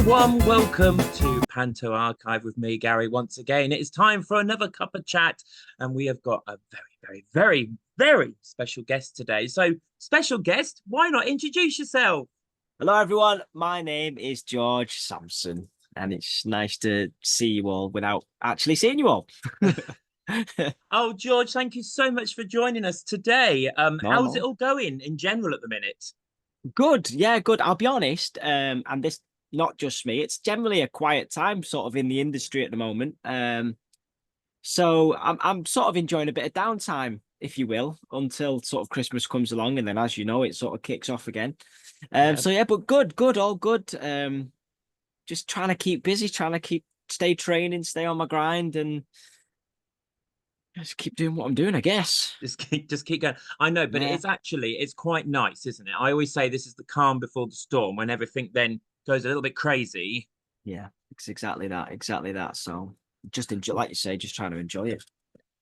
warm welcome to Panto Archive with me, Gary, once again. It is time for another cup of chat, and we have got a very special guest today. So, special guest, why not introduce yourself? Hello, everyone. My name is George Sampson, and it's nice to see you all without actually seeing you all. Oh, George, thank you so much for joining us today. How's it all going in general at the minute? Good, yeah, good. I'll be honest, and this not just me. It's generally a quiet time, sort of in the industry at the moment. So I'm sort of enjoying a bit of downtime, if you will, until sort of Christmas comes along, and then, as you know, it sort of kicks off again. So yeah, but good, all good. Just trying to keep busy, stay training, stay on my grind, and just keep doing what I'm doing, I guess. Just keep going. I know, but it's quite nice, isn't it? I always say this is the calm before the storm, when everything then goes a little bit crazy. Yeah, it's exactly that. So just enjoy, like you say, just trying to enjoy it.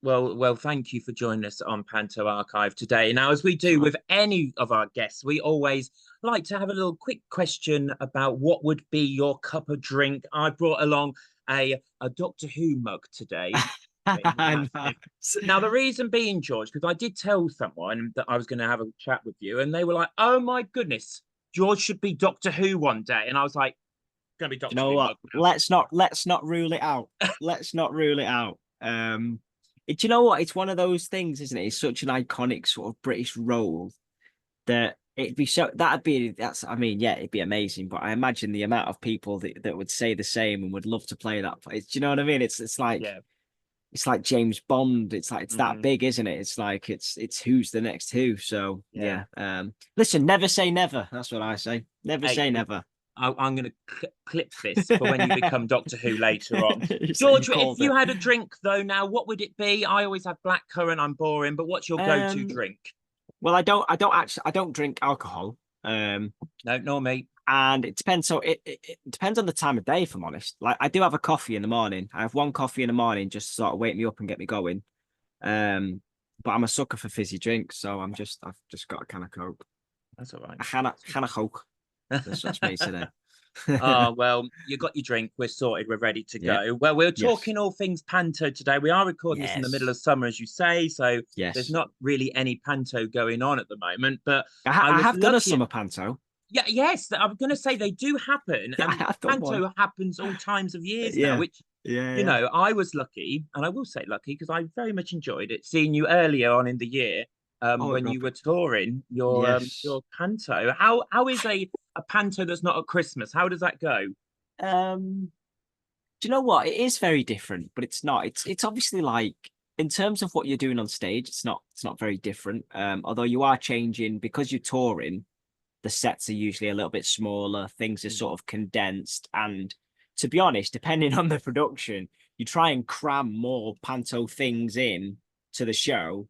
Well, thank you for joining us on Panto Archive today. Now, as we do with any of our guests, we always like to have a little quick question about what would be your cup of drink. I brought along a Doctor Who mug today. Now, the reason being, George, because I did tell someone that I was going to have a chat with you, and they were like, "Oh my goodness, George should be Doctor Who one day," and I was like, "Going to be Doctor Who." You know what? Let's not rule it out. Let's not rule it out. You know what? It's one of those things, isn't it? It's such an iconic sort of British role that it'd be so. I mean, yeah, it'd be amazing. But I imagine the amount of people that would say the same and would love to play that place. Do you know what I mean? It's like. Yeah. It's like James Bond. It's like that big, isn't it? It's like it's who's the next who. So yeah. Listen, never say never. That's what I say. Never say never. I'm going to clip this for when you become Doctor Who later on. George, if you had a drink though now, what would it be? I always have blackcurrant. I'm boring, but what's your go-to drink? Well, I don't drink alcohol. No, nor me. And it depends. So it depends on the time of day, if I'm honest. Like, I do have a coffee in the morning. I have one coffee in the morning just to sort of wake me up and get me going. But I'm a sucker for fizzy drinks, so I've just got a can of Coke. That's all right. A can of Coke. That's me today. Oh, well, you got your drink. We're sorted. We're ready to go. Well, we're talking all things Panto today. We are recording this in the middle of summer, as you say, so there's not really any Panto going on at the moment. But I have done a summer Panto. Yeah, yes, I'm going to say they do happen. And Panto happens all times of years now, which, you know, I was lucky, and I will say lucky, because I very much enjoyed it, seeing you earlier on in the year when you were touring your Panto. How is a Panto that's not at Christmas? How does that go? Do you know what? It is very different, but it's not. It's obviously, like, in terms of what you're doing on stage, it's not very different. Although you are changing because you're touring. The sets are usually a little bit smaller. Things are sort of condensed. And to be honest, depending on the production, you try and cram more Panto things in to the show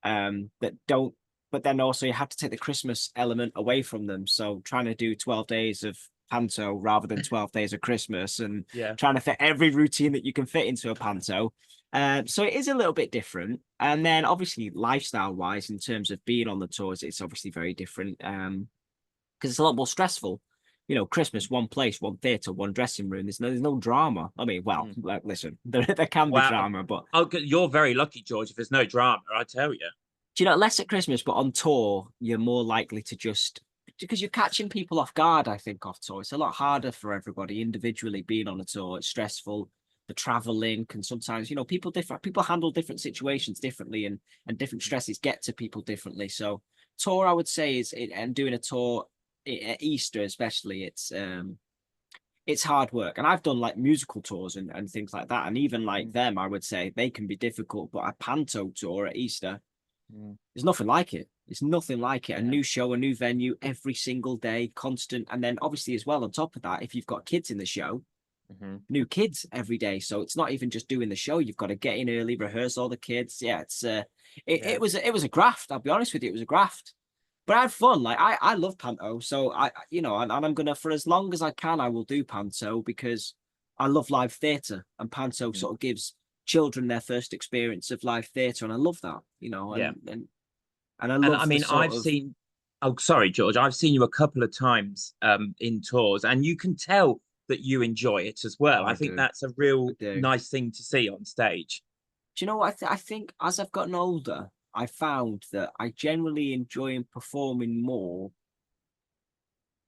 that don't. But then also you have to take the Christmas element away from them. So trying to do 12 days of Panto rather than 12 days of Christmas, and trying to fit every routine that you can fit into a Panto. So it is a little bit different. And then obviously lifestyle wise, in terms of being on the tours, it's obviously very different. Because it's a lot more stressful. You know, Christmas, one place, one theatre, one dressing room. There's no drama. I mean, well, listen, there can be drama, but you're very lucky, George, if there's no drama, I tell you. Do you know, less at Christmas, but on tour, you're more likely to just, because you're catching people off guard, I think, off tour. It's a lot harder for everybody individually being on a tour. It's stressful. The traveling can sometimes, you know, people handle different situations differently, and different stresses get to people differently. So tour, I would say, and doing a tour at Easter especially, it's hard work. And I've done like musical tours and things like that, and even like them, I would say they can be difficult. But a Panto tour at Easter, there's nothing like it. It's nothing like it. A new show, a new venue every single day, constant. And then obviously as well, on top of that, if you've got kids in the show, new kids every day. So it's not even just doing the show. You've got to get in early, rehearse all the kids. Yeah, it was a graft. I'll be honest with you, it was a graft. But I had fun. Like, I love Panto. So and I'm gonna, for as long as I can, I will do Panto, because I love live theatre, and Panto sort of gives children their first experience of live theatre, and I love that, you know. And I love. I mean, I've seen. Oh, sorry, George. I've seen you a couple of times in tours, and you can tell that you enjoy it as well. I think that's a real nice thing to see on stage. Do you know what? I think as I've gotten older, I found that I generally enjoy performing more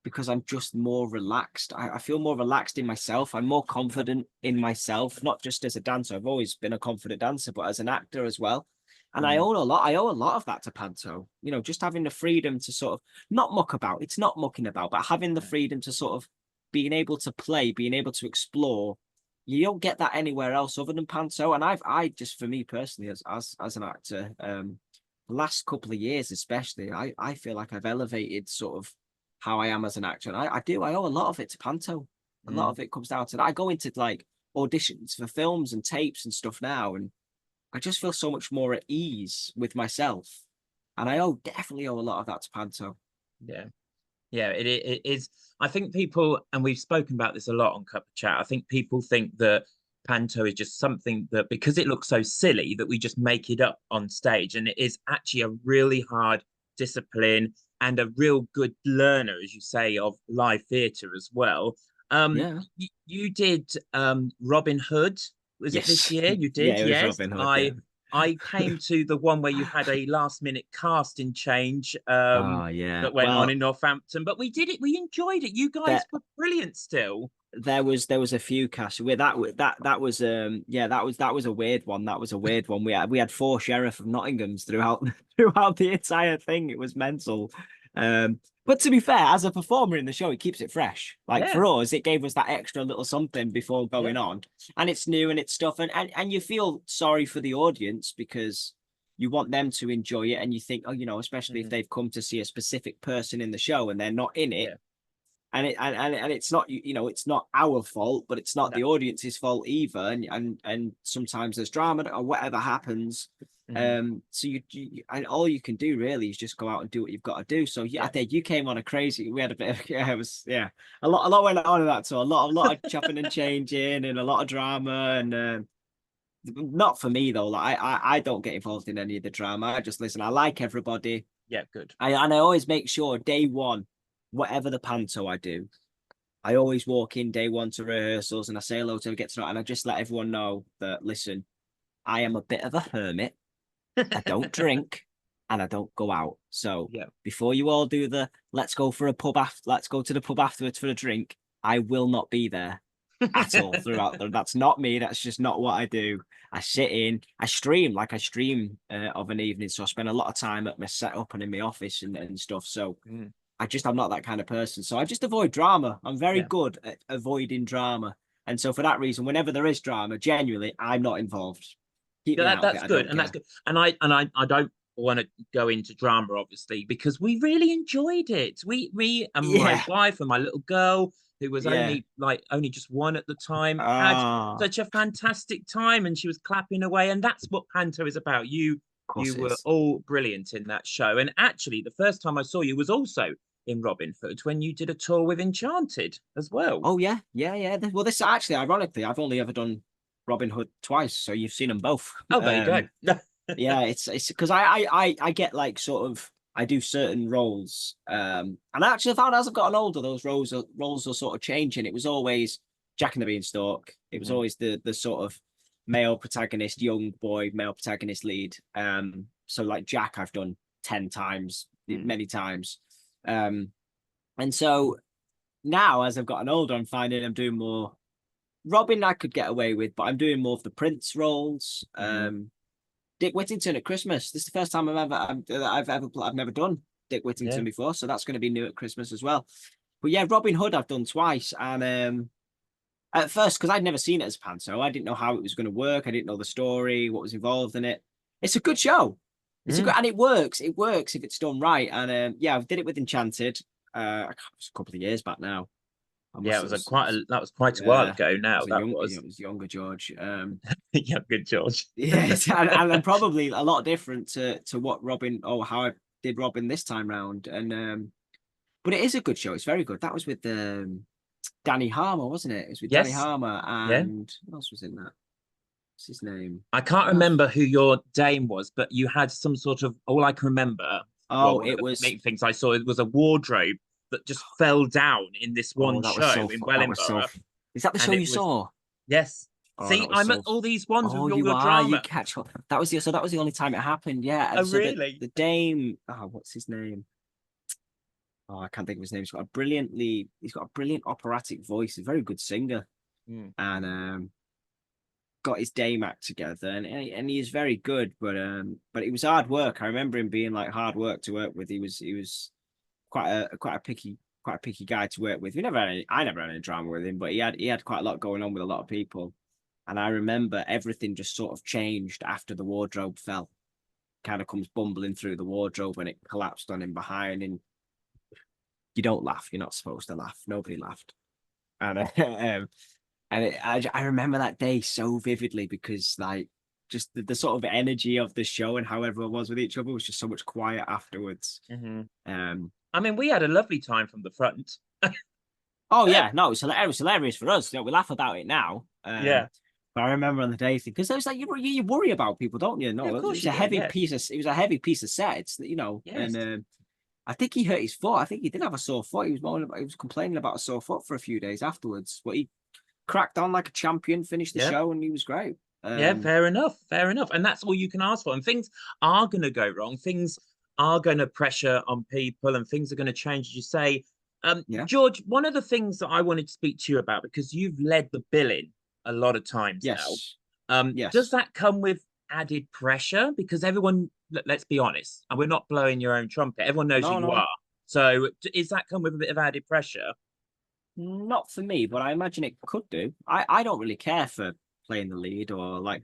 because I'm just more relaxed. I feel more relaxed in myself. I'm more confident in myself, not just as a dancer. I've always been a confident dancer, but as an actor as well. And I owe a lot of that to Panto. You know, just having the freedom to sort of not muck about. It's not mucking about, but having the freedom to sort of being able to play, being able to explore. You don't get that anywhere else other than Panto. And I just, for me personally, as an actor, the last couple of years especially, I feel like I've elevated sort of how I am as an actor. And I owe a lot of it to Panto. A lot of it comes down to that. I go into like auditions for films and tapes and stuff now, and I just feel so much more at ease with myself. And I definitely owe a lot of that to Panto. Yeah, it is. I think people, and we've spoken about this a lot on Cuppa Chat, I think people think that Panto is just something that, because it looks so silly, that we just make it up on stage. And it is actually a really hard discipline and a real good learner, as you say, of live theatre as well. You did Robin Hood. Was it this year? You did? Yeah, it was Robin Hood, I came to the one where you had a last-minute casting change that went on in Northampton, but we did it. We enjoyed it. You guys were brilliant still. There was a few casts where that was that was a weird one. That was a weird one. We had 4 Sheriff of Nottinghams throughout the entire thing. It was mental. But to be fair, as a performer in the show, it keeps it fresh. Like for us, it gave us that extra little something before going on, and it's new and it's stuff, and you feel sorry for the audience because you want them to enjoy it, and you think, oh, you know, especially if they've come to see a specific person in the show and they're not in it. And it's not, you know, it's not our fault, but it's not the audience's fault either. And sometimes there's drama or whatever happens. So you and all you can do really is just go out and do what you've got to do. So I think you came on a crazy. We had a bit of a lot went on in that. So a lot of chopping and changing and a lot of drama and. Not for me though. Like I don't get involved in any of the drama. I just listen. I like everybody. Yeah, good. I always make sure day one, whatever the Panto I do, I always walk in day one to rehearsals and I say hello to get to know, and I just let everyone know that listen, I am a bit of a hermit. I don't drink and I don't go out. So before you all do the let's go to the pub afterwards for a drink, I will not be there at all throughout. That's not me. That's just not what I do. I sit in, I stream of an evening. So I spend a lot of time at my setup and in my office and stuff. So I'm not that kind of person. So I just avoid drama. I'm very good at avoiding drama. And so for that reason, whenever there is drama, genuinely, I'm not involved. That's good. And that's good. And I don't want to go into drama, obviously, because we really enjoyed it. Me and my wife and my little girl, who was only just 1 at the time, had such a fantastic time, and she was clapping away. And that's what Panto is about. You were all brilliant in that show. And actually, the first time I saw you was also in Robin Hood when you did a tour with Enchanted as well. Oh yeah. Well, this actually, ironically, I've only ever done Robin Hood twice, so you've seen them both. Oh, there you go. Yeah, it's because I get like sort of I do certain roles, and I actually found as I've gotten older, those roles are sort of changing. It was always Jack and the Beanstalk. It was always the sort of male protagonist, young boy, male protagonist lead. So like Jack, I've done 10 times, many times, and so now as I've gotten older, I'm finding I'm doing more. Robin, I could get away with, but I'm doing more of the Prince roles. Dick Whittington at Christmas. This is the first time I've never done Dick Whittington before, so that's going to be new at Christmas as well. But yeah, Robin Hood I've done twice, and at first because I'd never seen it as Panto, I didn't know how it was going to work. I didn't know the story, what was involved in it. It's a good show. It's a good, and it works. It works if it's done right. And I did it with Enchanted. It was a couple of years back now. Yeah, that was quite a while ago now. It was younger George. Younger George. Yes, and probably a lot different to what Robin or how I did Robin this time round. And but it is a good show. It's very good. That was with Danny Harmer, wasn't it? It was with Danny Harmer and what else was in that? What's his name? I can't remember who your dame was, but you had some sort of. All I can remember. It was main things I saw. It was a wardrobe that just fell down in this one show in Wellingborough. Is that the show you saw? Yes. Oh, See, I'm at all these ones with all your drama. You catch up. That was the only time it happened. Yeah. And oh, so really? The Dame. Oh, what's his name? Oh, I can't think of his name. He's got a brilliant operatic voice. He's a very good singer, and got his Dame act together, and he is very good. But it was hard work. I remember him being like hard work to work with. He was quite a picky guy to work with. I never had any drama with him, but he had quite a lot going on with a lot of people. And I remember everything just sort of changed after the wardrobe fell. Kind of comes bumbling through the wardrobe and it collapsed on him behind. And you don't laugh. You're not supposed to laugh. Nobody laughed. And I remember that day so vividly because like just the sort of energy of the show and how everyone was with each other was just so much quiet afterwards. I mean, we had a lovely time from the front. Oh yeah, no, it was hilarious for us. We laugh about it now. Yeah. But I remember on the day thing because there's like you worry about people, don't you? No, yeah, of course it was a heavy piece of it was a heavy piece of set. It's yes. And I think he hurt his foot. I think he did have a sore foot. He was complaining about a sore foot for a few days afterwards. But he cracked on like a champion, finished the show, and he was great. Yeah, fair enough. And that's all you can ask for. And things are going to go wrong. Things are going to pressure on people, and things are going to change, as you say. George, one of the things that I wanted to speak to you about, because you've led the billing a lot of times now. Does that come with added pressure? Because everyone, let's be honest, and we're not blowing your own trumpet. Everyone knows who you are. So is that come with a bit of added pressure? Not for me, but I imagine it could do. I don't really care for playing the lead or like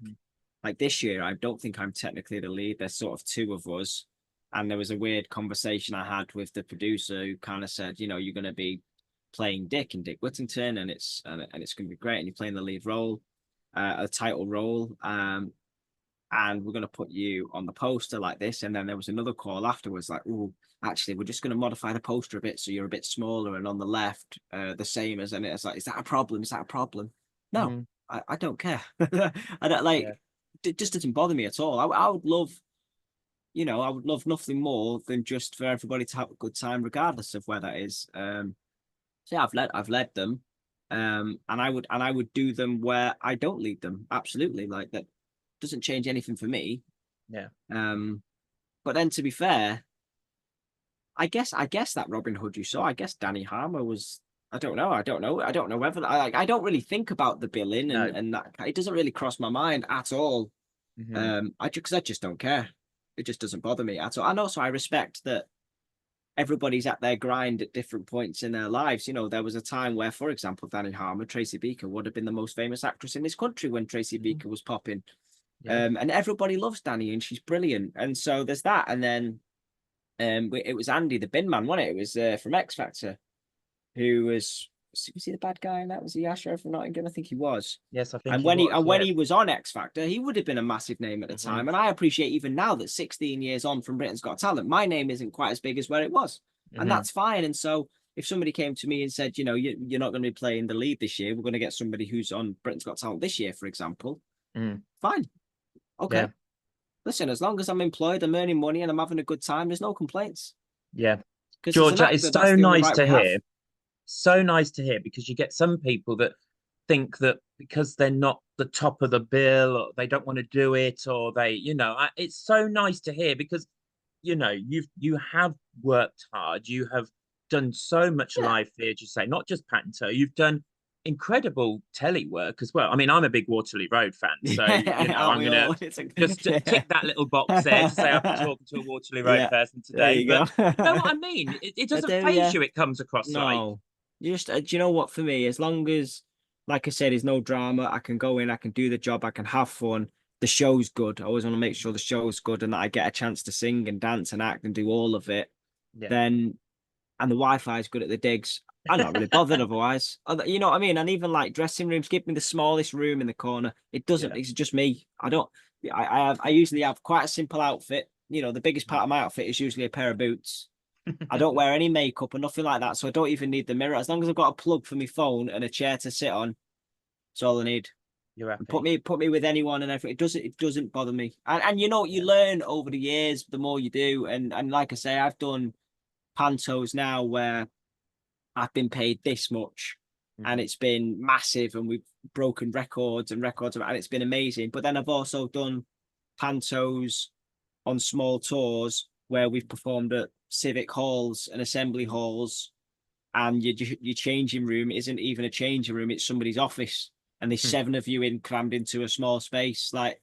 this year. I don't think I'm technically the lead. There's sort of two of us. And there was a weird conversation I had with the producer who kind of said, you're going to be playing Dick and Dick Whittington, and it's going to be great. And you're playing the lead role, a title role, and we're going to put you on the poster like this. And then there was another call afterwards, like, oh, actually, we're just going to modify the poster a bit so you're a bit smaller, and on the left, the same as. And it's like, is that a problem? Is that a problem? No, I don't care. I don't like. Yeah. It just doesn't bother me at all. I would love. I would love nothing more than just for everybody to have a good time, regardless of where that is. So yeah, I've led them, and I would do them where I don't lead them. Absolutely, like that doesn't change anything for me. Yeah. But then to be fair, I guess that Robin Hood you saw, I guess Danny Harmer was. I don't know whether I don't really think about the billing and that it doesn't really cross my mind at all. I just don't care. It just doesn't bother me at all. And also I respect that everybody's at their grind at different points in their lives. There was a time where, for example, Danny Harmer, Tracy Beaker would have been the most famous actress in this country when Tracy Beaker was popping. And everybody loves Danny and she's brilliant. And so there's that. And then it was Andy, the bin man, wasn't it? It was from X Factor, who was he the bad guy in that? Was he Asher from Nottingham? I think he was. Yes, I think. And when he was on X Factor, he would have been a massive name at the time. And I appreciate even now that 16 years on from Britain's Got Talent, my name isn't quite as big as where it was, and that's fine. And so if somebody came to me and said, you're not going to be playing the lead this year, we're going to get somebody who's on Britain's Got Talent this year, for example, fine, okay. Yeah. Listen, as long as I'm employed, I'm earning money, and I'm having a good time, there's no complaints. Yeah, George, that is so nice to hear. So nice to hear, because you get some people that think that because they're not the top of the bill, or they don't want to do it, or they, it's so nice to hear, because you have worked hard, you have done so much live theatre, you say, not just Panto, you've done incredible telly work as well. I mean, I'm a big Waterloo Road fan, so I'm gonna just tick that little box there to say I've been talking to a Waterloo Road person today. But you know what I mean? It doesn't faze you. It comes across like. Just do you know what? For me, as long as, like I said, there's no drama, I can go in, I can do the job, I can have fun. The show's good. I always want to make sure the show's good and that I get a chance to sing and dance and act and do all of it. Yeah. Then, and the Wi-Fi is good at the digs. I'm not really bothered otherwise. You know what I mean? And even like dressing rooms, give me the smallest room in the corner. It doesn't. Yeah. It's just me. I usually have quite a simple outfit. The biggest part of my outfit is usually a pair of boots. I don't wear any makeup or nothing like that, so I don't even need the mirror. As long as I've got a plug for my phone and a chair to sit on, that's all I need. You're happy. Put me with anyone and everything. It doesn't bother me. And you learn over the years the more you do. And like I say, I've done pantos now where I've been paid this much and it's been massive, and we've broken records and records, and it's been amazing. But then I've also done pantos on small tours where we've performed at civic halls and assembly halls, and your changing room isn't even a changing room, it's somebody's office, and there's 7 of you crammed into a small space. Like,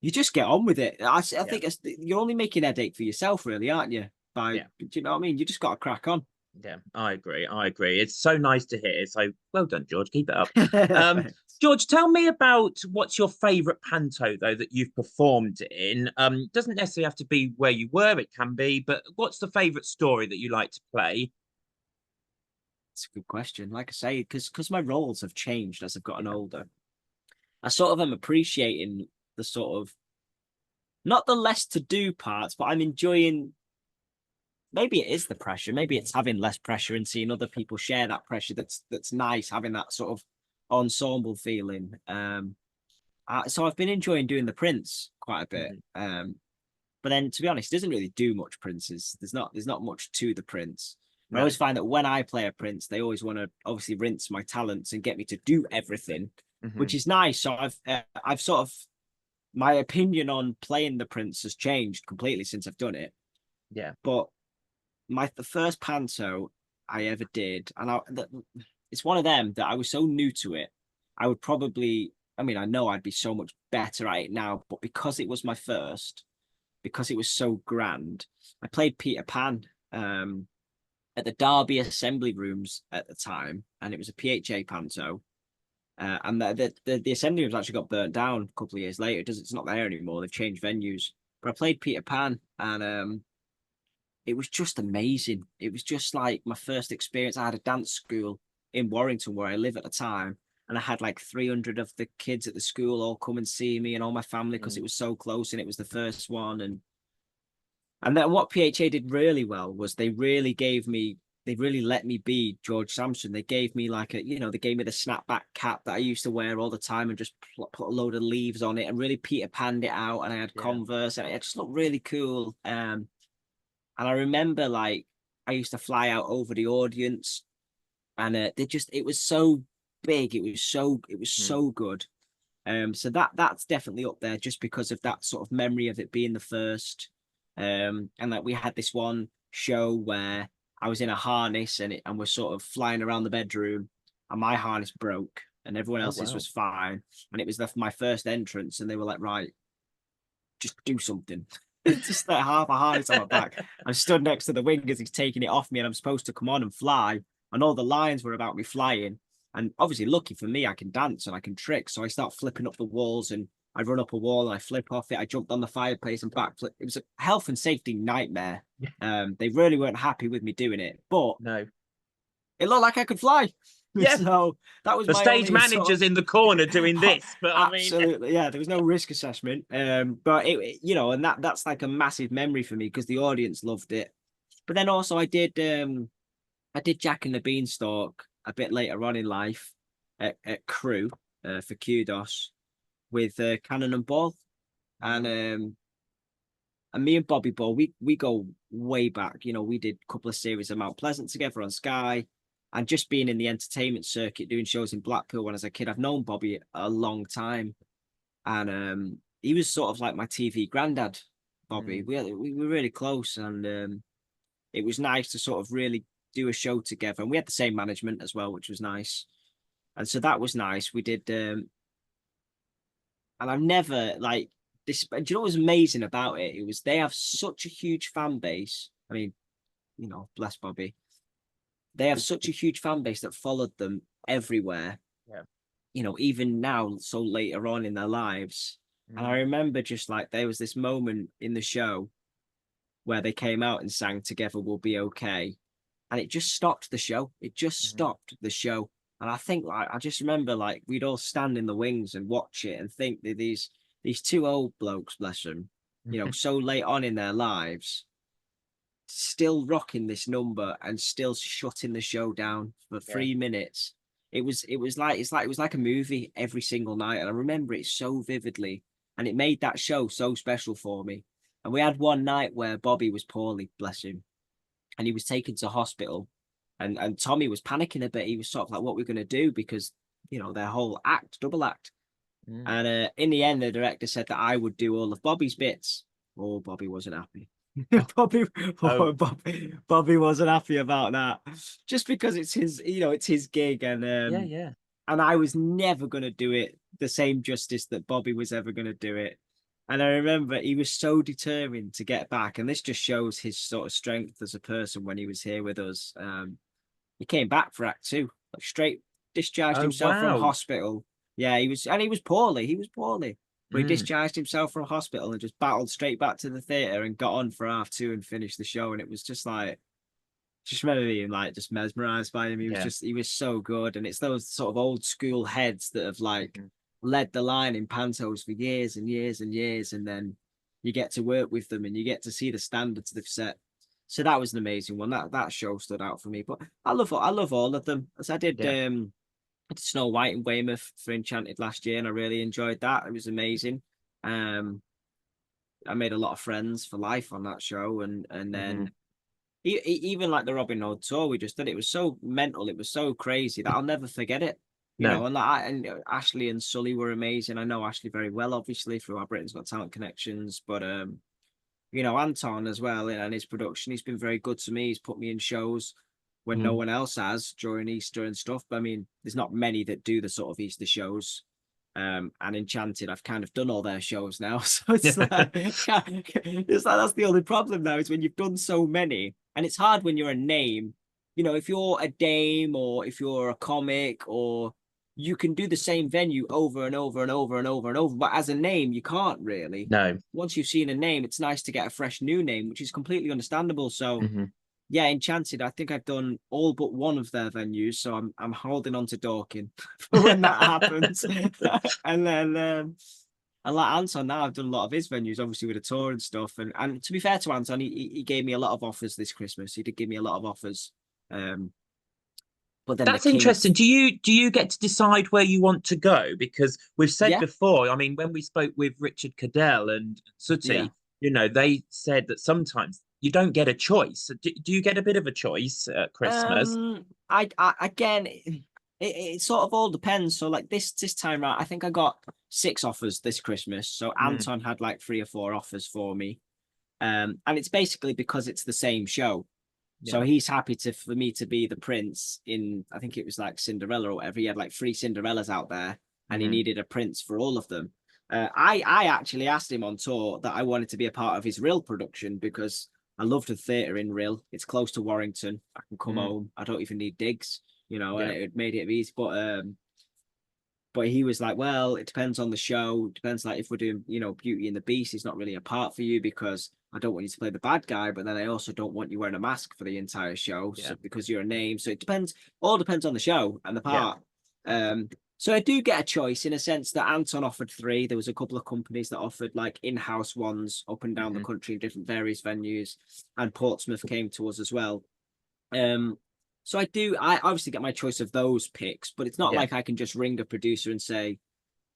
you just get on with it. I think you're only making a headache for yourself, really, aren't you? Do you know what I mean? You just got to crack on. Yeah, I agree. It's so nice to hear. So well done, George. Keep it up. George, tell me about what's your favorite panto though that you've performed in. Doesn't necessarily have to be where you were, it can be, but what's the favorite story that you like to play? It's a good question. Like I say, because my roles have changed as I've gotten older. I sort of am appreciating the sort of, not the less to do parts, but I'm enjoying, maybe it is the pressure, maybe it's having less pressure and seeing other people share that pressure. That's nice, having that sort of ensemble feeling. So I've been enjoying doing the Prince quite a bit. But then, to be honest, it doesn't really do much Princes. There's not much to the Prince. No. I always find that when I play a Prince, they always want to obviously rinse my talents and get me to do everything, which is nice. So I've sort of, my opinion on playing the Prince has changed completely since I've done it. Yeah. But the first panto I ever did, and it's one of them that I was so new to it. I would probably, I mean, I know I'd be so much better at it now, but because it was my first, because it was so grand, I played Peter Pan at the Derby Assembly Rooms at the time, and it was a PHA panto. And the assembly rooms actually got burnt down a couple of years later. It's not there anymore. They've changed venues. But I played Peter Pan, and it was just amazing. It was just like my first experience. I had a dance school in Warrington where I live at the time, and I had like 300 of the kids at the school all come and see me, and all my family, because it was so close and it was the first one. And then what PHA did really well was they really let me be George Samson. They gave me like they gave me the snapback cap that I used to wear all the time and just put a load of leaves on it and really Peter Panned it out. And I had Converse and it just looked really cool. And I remember like I used to fly out over the audience, and it was so big. It was so good. So that's definitely up there just because of that sort of memory of it being the first. And like we had this one show where I was in a harness and we're sort of flying around the bedroom, and my harness broke and everyone else's was fine. And it was my first entrance, and they were like, right, just do something. Just like half a harness on my back. I'm stood next to the wing as he's taking it off me, and I'm supposed to come on and fly. And all the lines were about me flying. And obviously, lucky for me, I can dance and I can trick. So I start flipping up the walls, and I run up a wall and I flip off it. I jumped on the fireplace and backflip. It was a health and safety nightmare. They really weren't happy with me doing it, but no, it looked like I could fly. Yeah. So that was the my stage manager's in the corner doing this. But absolutely, I mean, yeah, there was no risk assessment. But and that's like a massive memory for me because the audience loved it. But then also I did Jack and the Beanstalk a bit later on in life at Crew for Kudos with Cannon and Ball, and me and Bobby Ball, we go way back. We did a couple of series of Mount Pleasant together on Sky, and just being in the entertainment circuit doing shows in Blackpool when I was a kid. I've known Bobby a long time, and he was sort of like my TV granddad. Bobby, we were really close, and it was nice to sort of really do a show together, and we had the same management as well, which was nice. And so that was nice. We did, and I've never like this. Do you know what was amazing about it? It was they have such a huge fan base. I mean, bless Bobby. They have such a huge fan base that followed them everywhere. Yeah. Even now, so later on in their lives. And I remember just like there was this moment in the show where they came out and sang Together We'll Be Okay. And it just stopped the show. It just stopped the show. And I think like I just remember like we'd all stand in the wings and watch it and think that these two old blokes, bless them, so late on in their lives, still rocking this number and still shutting the show down for 3 minutes. It was like a movie every single night. And I remember it so vividly. And it made that show so special for me. And we had one night where Bobby was poorly, bless him. And he was taken to hospital. and Tommy was panicking a bit. He was sort of like, what we're going to do, because, you know, their whole double act. And in the end, the director said that I would do all of Bobby's bits. Oh, Bobby wasn't happy. Bobby wasn't happy about that, just because it's his, you know, it's his gig, and and I was never going to do it the same justice that Bobby was ever going to do it. And I remember he was so determined to get back, and this just shows his sort of strength as a person. When he was here with us, he came back for Act 2, like straight discharged himself from hospital. Yeah, he was poorly. He was poorly. But he discharged himself from hospital and just battled straight back to the theatre and got on for half 2 and finished the show. And it was just like, just remember being like just mesmerized by him. He was he was so good. And it's those sort of old school heads that have like led the line in pantos for years and years and years. And then you get to work with them and you get to see the standards they've set. So that was an amazing one. That show stood out for me. But I love all of them. As I did Snow White in Weymouth for Enchanted last year, and I really enjoyed that. It was amazing. I made a lot of friends for life on that show, and then even like the Robin Hood tour we just did, it was so mental, it was so crazy that I'll never forget it. You know, and Ashley and Sully were amazing. I know Ashley very well, obviously, through our Britain's Got Talent connections, but you know, Anton as well, and his production, he's been very good to me. He's put me in shows when no one else has during Easter and stuff. But I mean, there's not many that do the sort of Easter shows. And Enchanted, I've kind of done all their shows now. So it's like, that's the only problem now, is when you've done so many. And it's hard when you're a name. You know, if you're a Dame or if you're a comic, or you can do the same venue over and over and over and over and over. But as a name, you can't really. No. Once you've seen a name, it's nice to get a fresh new name, which is completely understandable. So yeah, Enchanted, I think I've done all but one of their venues, so I'm holding on to Dorking for when that happens. And then and like Anton, now I've done a lot of his venues, obviously with a tour and stuff. And to be fair to Anton, he gave me a lot of offers this Christmas. He did give me a lot of offers. But then that's interesting. Do you get to decide where you want to go? Because we've said before, I mean, when we spoke with Richard Cadell and Sooty, you know, they said that sometimes you don't get a choice. Do you get a bit of a choice at Christmas? I again, it sort of all depends. So like this time around, I think I got 6 offers this Christmas. So Anton had like 3 or 4 offers for me. And it's basically because it's the same show. So he's happy for me to be the prince in, I think it was like Cinderella or whatever. He had like 3 Cinderellas out there, and he needed a prince for all of them. I actually asked him on tour that I wanted to be a part of his Rill production, because I loved the theatre in Rill. It's close to Warrington. I can come home. I don't even need digs, you know, and it made it easy. But he was like, well, it depends on the show. It depends, like if we're doing, you know, Beauty and the Beast, it's not really a part for you, because I don't want you to play the bad guy, but then I also don't want you wearing a mask for the entire show, so, because you're a name. So it depends, all depends on the show and the part. So I do get a choice in a sense that Anton offered 3. There was a couple of companies that offered like in-house ones up and down the country, different various venues, and Portsmouth came to us as well. So I obviously get my choice of those picks, but it's not like I can just ring a producer and say,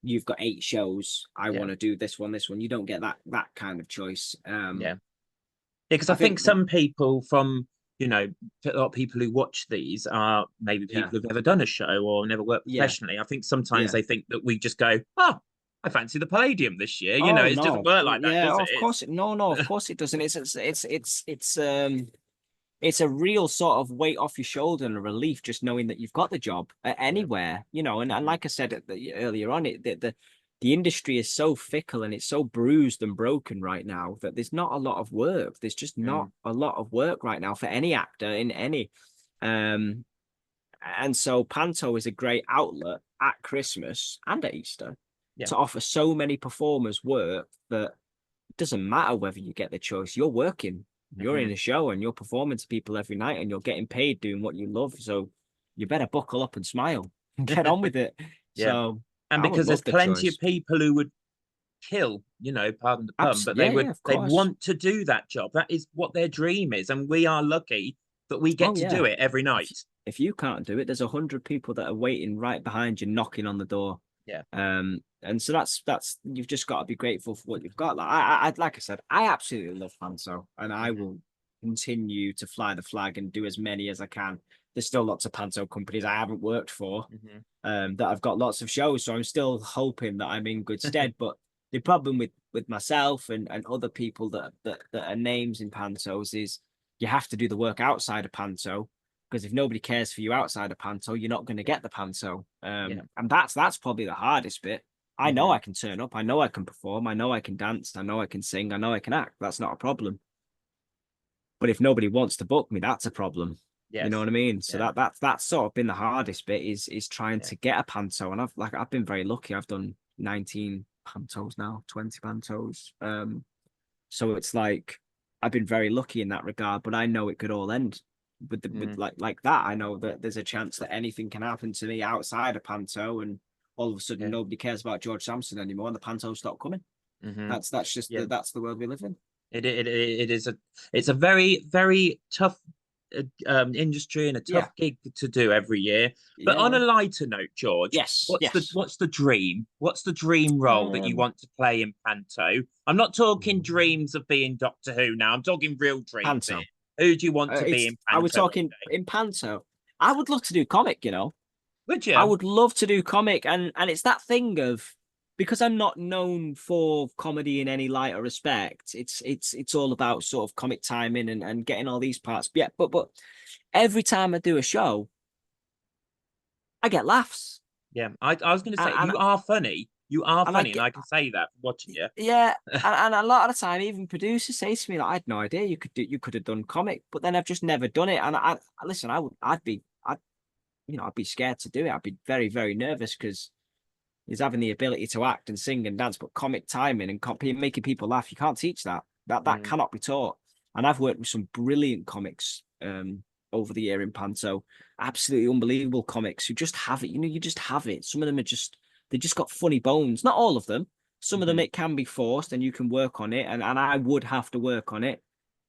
you've got 8 shows, I want to do this one. You don't get that kind of choice. Because I think some people from, you know, a lot of people who watch these are maybe people who've never done a show or never worked professionally. I think sometimes they think that we just go, oh, I fancy the Palladium this year. You know, it doesn't work like that, does it? Of course. Of course it doesn't. It's a real sort of weight off your shoulder and a relief just knowing that you've got the job anywhere, you know. And like I said earlier on, the industry is so fickle and it's so bruised and broken right now that there's not a lot of work. There's just not a lot of work right now for any actor in any. And so Panto is a great outlet at Christmas and at Easter to offer so many performers work that it doesn't matter whether you get the choice. You're working. You're in a show and you're performing to people every night and you're getting paid doing what you love. So you better buckle up and smile and get on with it. So, and because there's plenty of people who would kill, you know, pardon the pun, but they want to do that job. That is what their dream is. And we are lucky that we get to do it every night. If you can't do it, there's 100 people that are waiting right behind you, knocking on the door. And so that's you've just got to be grateful for what you've got. Like I said, I absolutely love Panto, and I will continue to fly the flag and do as many as I can. There's still lots of panto companies I haven't worked for that I've got lots of shows, so I'm still hoping that I'm in good stead. But the problem with myself and other people that are names in pantos is you have to do the work outside of panto, because if nobody cares for you outside of panto, you're not going to get the panto. And that's probably the hardest bit. I know I can turn up, I know I can perform, I know I can dance, I know I can sing, I know I can act. That's not a problem. But if nobody wants to book me, that's a problem. You know what I mean? So that's sort of been the hardest bit is trying to get a panto. And I've been very lucky. I've done 19 pantos now, 20 pantos. So it's like I've been very lucky in that regard, but I know it could all end with like that. I know that there's a chance that anything can happen to me outside of panto, and all of a sudden nobody cares about George Sampson anymore, and the pantos stop coming. That's just that's the world we live in. It's a very, very tough industry and a tough gig to do every year. But on a lighter note, George, what's the dream? What's the dream role that you want to play in panto? I'm not talking dreams of being Doctor Who now. I'm talking real dreams. Panto. Who do you want to be in panto? I was talking in panto. I would love to do comic, you know. Would you? I would love to do comic, and it's that thing of, because I'm not known for comedy in any light or respect, it's all about sort of comic timing and getting all these parts. Yeah, but every time I do a show, I get laughs. Yeah, I was going to say, you are funny. You are funny, and I can say that watching you. Yeah, and a lot of the time, even producers say to me, like, I had no idea you could have done comic, but then I've just never done it. And I'd be scared to do it. I'd be very, very nervous, because is having the ability to act and sing and dance, but comic timing and making people laugh, you can't teach that. That cannot be taught. And I've worked with some brilliant comics over the year in panto, absolutely unbelievable comics who just have it. You know, you just have it. Some of them they just got funny bones. Not all of them. Some of them it can be forced, and you can work on it. And I would have to work on it.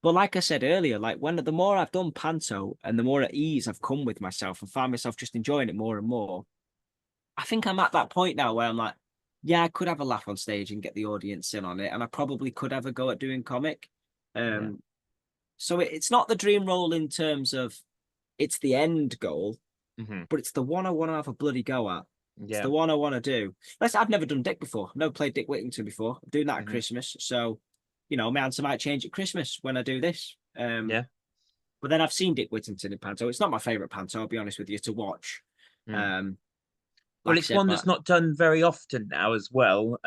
But like I said earlier, like the more I've done panto and the more at ease I've come with myself and found myself just enjoying it more and more, I think I'm at that point now where I'm like, yeah, I could have a laugh on stage and get the audience in on it, and I probably could have a go at doing comic. So it's not the dream role in terms of it's the end goal, but it's the one I want to have a bloody go at. It's the one I want to do. I've never done Dick before. I've never played Dick Whittington before. I'm doing that at Christmas. So, you know, my answer might change at Christmas when I do this. But then I've seen Dick Whittington in panto. It's not my favourite panto, I'll be honest with you, to watch. Well, it's one that's not done very often now as well.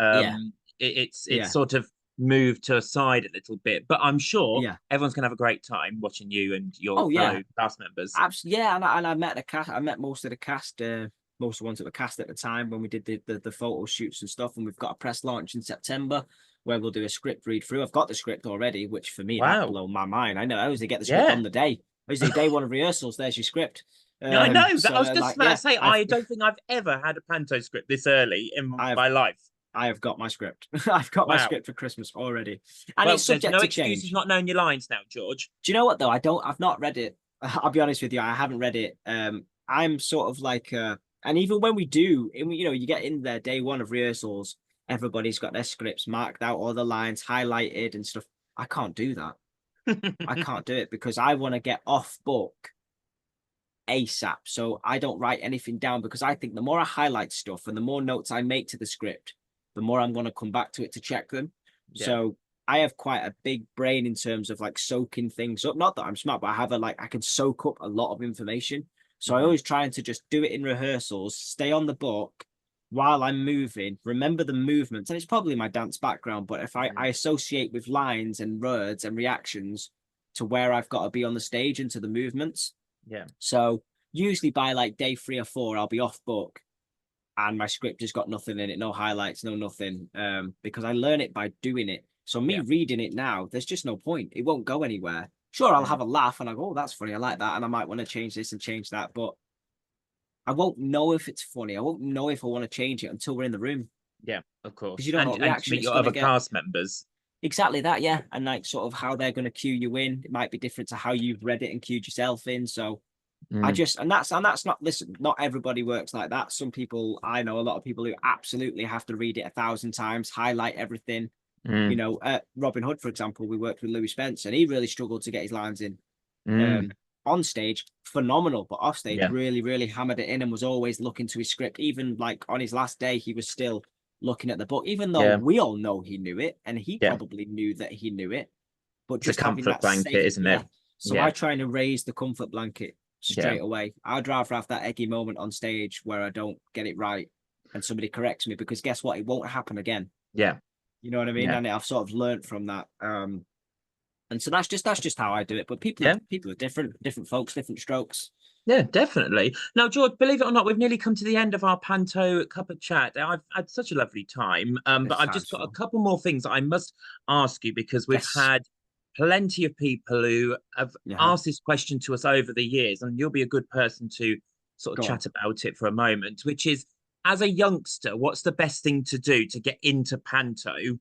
It's sort of moved to a side a little bit, but I'm sure everyone's going to have a great time watching you and your fellow cast members. Absolutely, yeah. And I met the cast. I met most of the cast, most of the ones that were cast at the time when we did the photo shoots and stuff. And we've got a press launch in September where we'll do a script read through. I've got the script already, which for me that blew my mind. I know I usually get the script on the day. I usually day one of rehearsals. There's your script. I know. So I was just about to say, I don't think I've ever had a panto script this early in my life. I have got my script. I've got my script for Christmas already, and it's subject to change. No excuses not knowing your lines now, George. Do you know what though? I've not read it. I'll be honest with you. I haven't read it. I'm sort of like, and even when we do, you know, you get in there day one of rehearsals, everybody's got their scripts marked out, all the lines highlighted and stuff. I can't do that. I can't do it because I want to get off book ASAP. So I don't write anything down, because I think the more I highlight stuff and the more notes I make to the script, the more I'm going to come back to it to check them. So I have quite a big brain in terms of like soaking things up. Not that I'm smart, but I have I can soak up a lot of information. So I always trying to just do it in rehearsals, stay on the book while I'm moving, remember the movements. And it's probably my dance background, but if I associate with lines and words and reactions to where I've got to be on the stage and to the movements. So usually by like day 3 or 4, I'll be off book and my script has got nothing in it, no highlights, no nothing, because I learn it by doing it. So me reading it now, there's just no point. It won't go anywhere. Sure, I'll have a laugh and I go, oh, that's funny. I like that. And I might want to change this and change that. But I won't know if it's funny. I won't know if I want to change it until we're in the room. Yeah, of course. Because you don't know what reaction meet your other cast members. Exactly that, yeah. And like sort of how they're going to cue you in. It might be different to how you've read and cued yourself in. So that's not, listen, not everybody works like that. Some people, I know a lot of people who absolutely have to read it 1,000 times, highlight everything, You know, at Robin Hood, for example, we worked with Louis Spence, and he really struggled to get his lines in. On stage, phenomenal, but off stage, really, really hammered it in and was always looking to his script. Even like on his last day, he was still looking at the book, even though we all know he knew it, and he probably knew that he knew it. But it's just a comfort blanket, isn't it? So I try and raise the comfort blanket straight away. I'd rather have that eggy moment on stage where I don't get it right and somebody corrects me, because guess what? It won't happen again. Yeah. You know what I mean? And I've sort of learned from that. And so that's just how I do it. But people are different folks, different strokes. Yeah, definitely. Now, George, believe it or not, we've nearly come to the end of our Panto Cuppa chat. I've had such a lovely time, but I've just got a couple more things that I must ask you, because we've had plenty of people who have asked this question to us over the years, and you'll be a good person to sort of chat about it for a moment, which is, as a youngster, what's the best thing to do to get into Panto?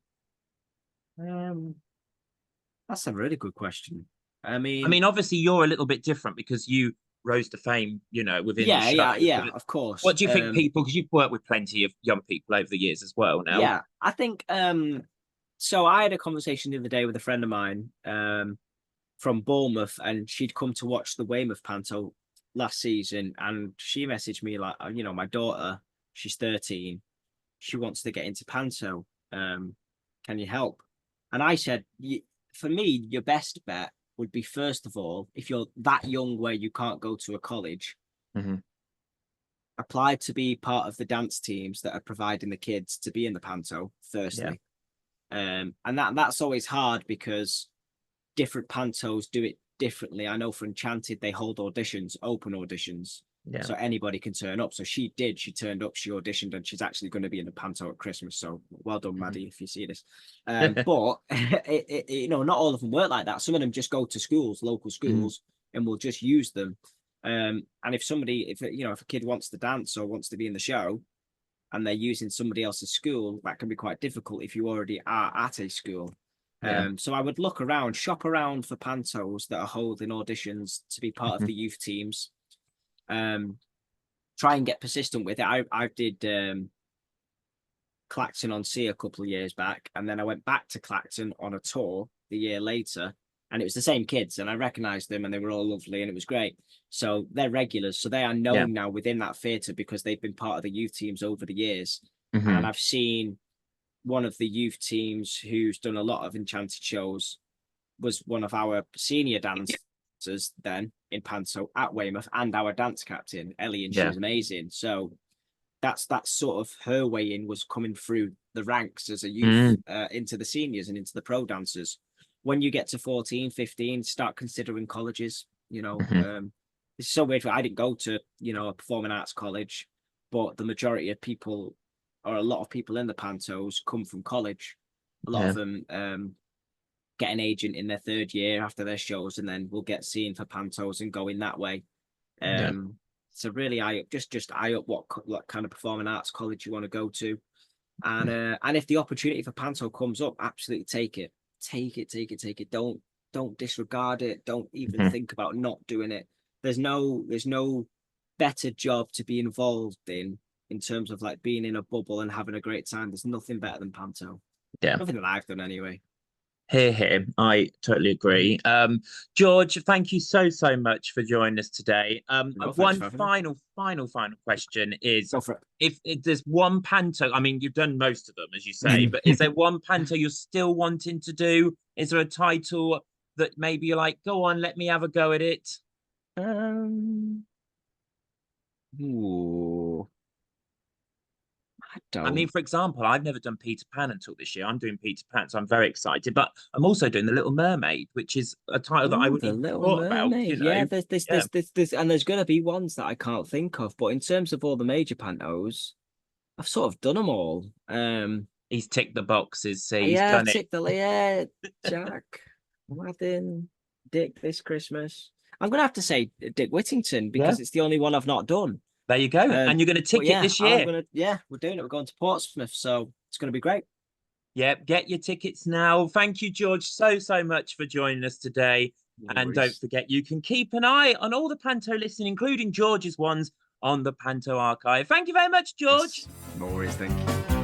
That's a really good question. I mean, obviously you're a little bit different because you rose to fame, you know, within the show. Yeah, of course. What do you think people, because you've worked with plenty of young people over the years as well now. Yeah, I think, so I had a conversation the other day with a friend of mine from Bournemouth, and she'd come to watch the Weymouth Panto last season, and she messaged me like, you know, my daughter, she's 13, she wants to get into Panto. Can you help? And I said, for me, your best bet would be, first of all, if you're that young where you can't go to a college, apply to be part of the dance teams that are providing the kids to be in the Panto, firstly. And that's always hard because different Pantos do it differently. I know for Enchanted, they hold auditions, open auditions. So anybody can turn up. So she turned up, she auditioned, and she's actually going to be in the Panto at Christmas. So well done, Maddie, if you see this. But you know, not all of them work like that. Some of them just go to schools, local schools, and will just use them. And if a kid wants to dance or wants to be in the show, and they're using somebody else's school, that can be quite difficult if you already are at a school. So I would look around, shop around for Pantos that are holding auditions to be part of the youth teams. Try and get persistent with it. I did Clacton on Sea a couple of years back, and then I went back to Clacton on a tour the year later, and it was the same kids, and I recognized them, and they were all lovely, and it was great. So they're regulars, so they are known now within that theatre because they've been part of the youth teams over the years. And I've seen one of the youth teams who's done a lot of Enchanted shows was one of our senior dancers then in Panto at Weymouth, and our dance captain Ellie, and she was amazing. So that's sort of her way in, was coming through the ranks as a youth into the seniors and into the pro dancers. When you get to 14, 15, start considering colleges. You know, it's so weird. I didn't go to, you know, a performing arts college, but the majority of people, or a lot of people in the Pantos, come from college. A lot of them get an agent in their third year after their shows, and then will get seen for Pantos and go in that way. So really, just eye up what kind of performing arts college you want to go to, and if the opportunity for Panto comes up, absolutely take it. Take it. Don't disregard it. Don't even think about not doing it. There's no better job to be involved in terms of like being in a bubble and having a great time. There's nothing better than Panto. Nothing that I've done anyway. Here. I totally agree. George, thank you so much for joining us today. One final question is, if there's one Panto, I mean, you've done most of them, as you say, but is there one Panto you're still wanting to do? Is there a title that maybe you're like, go on, let me have a go at it? I mean, for example, I've never done Peter Pan until this year. I'm doing Peter Pan, so I'm very excited. But I'm also doing The Little Mermaid, which is a title that I wouldn't have thought about. You know? Yeah, there's and there's going to be ones that I can't think of. But in terms of all the major Pantos, I've sort of done them all. He's ticked the boxes. See, he's done it. Jack, Aladdin, Dick this Christmas. I'm going to have to say Dick Whittington, because it's the only one I've not done. There you go. And you're going to tick it this year. We're doing it. We're going to Portsmouth, so it's going to be great. Yeah, get your tickets now. Thank you, George, so much for joining us today. And don't forget, you can keep an eye on all the Panto lists, including George's ones, on the Panto Archive. Thank you very much, George. No worries, thank you.